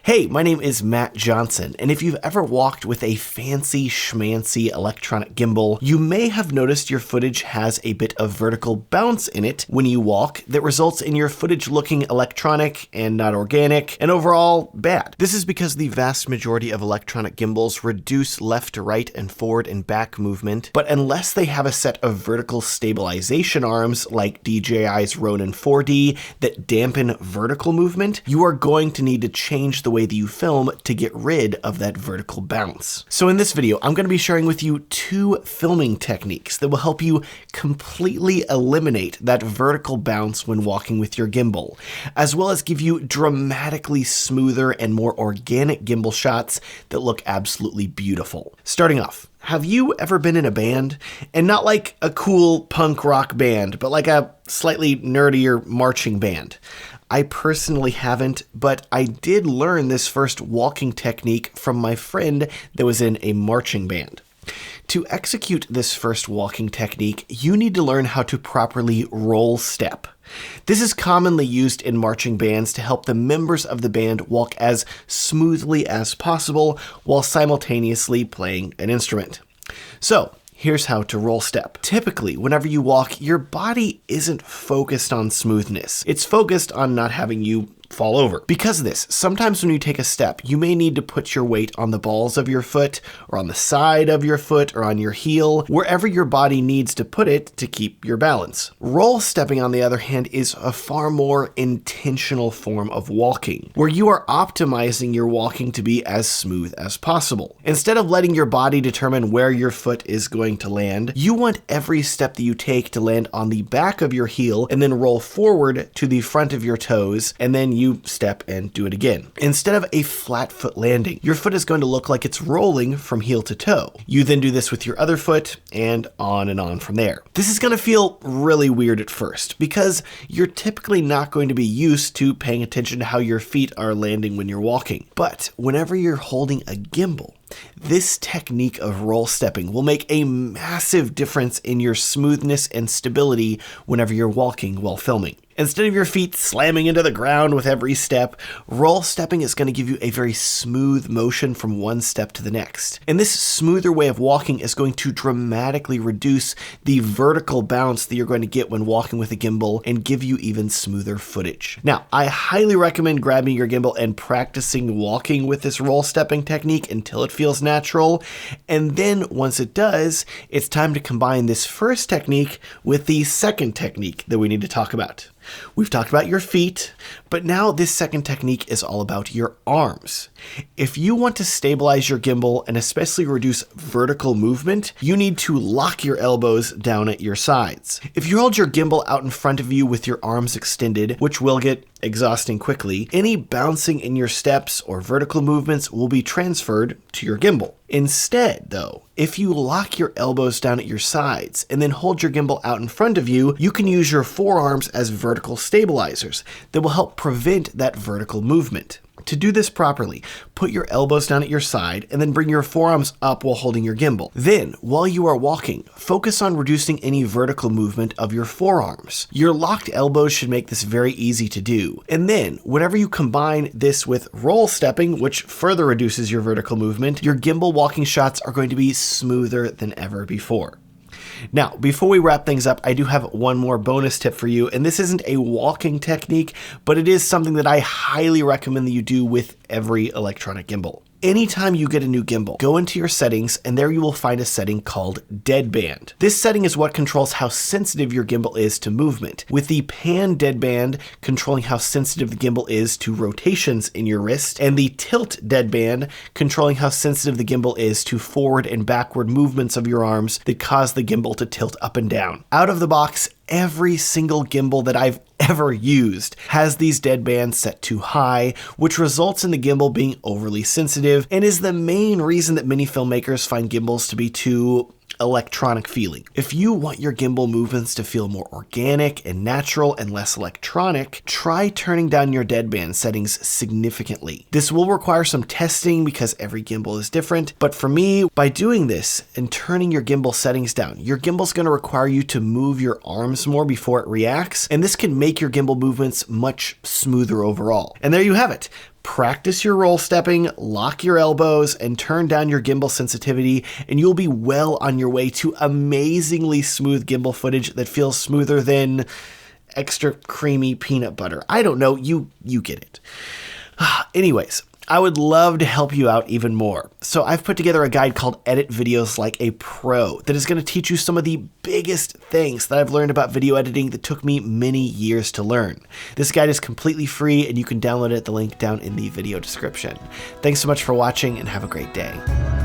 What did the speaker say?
Hey, my name is Matt Johnson, and if you've ever walked with a fancy schmancy electronic gimbal, you may have noticed your footage has a bit of vertical bounce in it when you walk that results in your footage looking electronic and not organic, and overall bad. This is because the vast majority of electronic gimbals reduce left to right and forward and back movement, but unless they have a set of vertical stabilization arms like DJI's Ronin 4D that dampen vertical movement, you are going to need to change the way that you film to get rid of that vertical bounce. So in this video, I'm going to be sharing with you two filming techniques that will help you completely eliminate that vertical bounce when walking with your gimbal, as well as give you dramatically smoother and more organic gimbal shots that look absolutely beautiful. Starting off, have you ever been in a band? And not like a cool punk rock band, but like a slightly nerdier marching band. I personally haven't, but I did learn this first walking technique from my friend that was in a marching band. To execute this first walking technique, you need to learn how to properly roll step. This is commonly used in marching bands to help the members of the band walk as smoothly as possible while simultaneously playing an instrument. So, here's how to roll step. Typically, whenever you walk, your body isn't focused on smoothness. It's focused on not having you fall over. Because of this, sometimes when you take a step, you may need to put your weight on the balls of your foot, or on the side of your foot, or on your heel, wherever your body needs to put it to keep your balance. Roll stepping, on the other hand, is a far more intentional form of walking, where you are optimizing your walking to be as smooth as possible. Instead of letting your body determine where your foot is going to land, you want every step that you take to land on the back of your heel and then roll forward to the front of your toes, and then you step and do it again. Instead of a flat foot landing, your foot is going to look like it's rolling from heel to toe. You then do this with your other foot and on from there. This is going to feel really weird at first because you're typically not going to be used to paying attention to how your feet are landing when you're walking. But whenever you're holding a gimbal, this technique of roll stepping will make a massive difference in your smoothness and stability whenever you're walking while filming. Instead of your feet slamming into the ground with every step, roll stepping is going to give you a very smooth motion from one step to the next. And this smoother way of walking is going to dramatically reduce the vertical bounce that you're going to get when walking with a gimbal and give you even smoother footage. Now, I highly recommend grabbing your gimbal and practicing walking with this roll stepping technique until it feels natural. And then once it does, it's time to combine this first technique with the second technique that we need to talk about. We've talked about your feet, but now this second technique is all about your arms. If you want to stabilize your gimbal and especially reduce vertical movement, you need to lock your elbows down at your sides. If you hold your gimbal out in front of you with your arms extended, which will get exhausting quickly, any bouncing in your steps or vertical movements will be transferred to your gimbal. Instead, though, if you lock your elbows down at your sides and then hold your gimbal out in front of you, you can use your forearms as vertical stabilizers that will help prevent that vertical movement. To do this properly, put your elbows down at your side and then bring your forearms up while holding your gimbal. Then, while you are walking, focus on reducing any vertical movement of your forearms. Your locked elbows should make this very easy to do. And then, whenever you combine this with roll stepping, which further reduces your vertical movement, your gimbal walking shots are going to be smoother than ever before. Now, before we wrap things up, I do have one more bonus tip for you, and this isn't a walking technique, but it is something that I highly recommend that you do with every electronic gimbal. Anytime you get a new gimbal, go into your settings and there you will find a setting called deadband. This setting is what controls how sensitive your gimbal is to movement, with the pan deadband controlling how sensitive the gimbal is to rotations in your wrist, and the tilt deadband controlling how sensitive the gimbal is to forward and backward movements of your arms that cause the gimbal to tilt up and down. Out of the box, every single gimbal that I've ever used has these deadbands set too high, which results in the gimbal being overly sensitive and is the main reason that many filmmakers find gimbals to be too electronic feeling. If you want your gimbal movements to feel more organic and natural and less electronic, try turning down your deadband settings significantly. This will require some testing because every gimbal is different, but for me, by doing this and turning your gimbal settings down, your gimbal's going to require you to move your arms more before it reacts, and this can make your gimbal movements much smoother overall. And there you have it. Practice your roll stepping, lock your elbows, and turn down your gimbal sensitivity, and you'll be well on your way to amazingly smooth gimbal footage that feels smoother than extra creamy peanut butter. I don't know, you get it. Anyways, I would love to help you out even more. So I've put together a guide called Edit Videos Like a Pro that is going to teach you some of the biggest things that I've learned about video editing that took me many years to learn. This guide is completely free and you can download it at the link down in the video description. Thanks so much for watching and have a great day.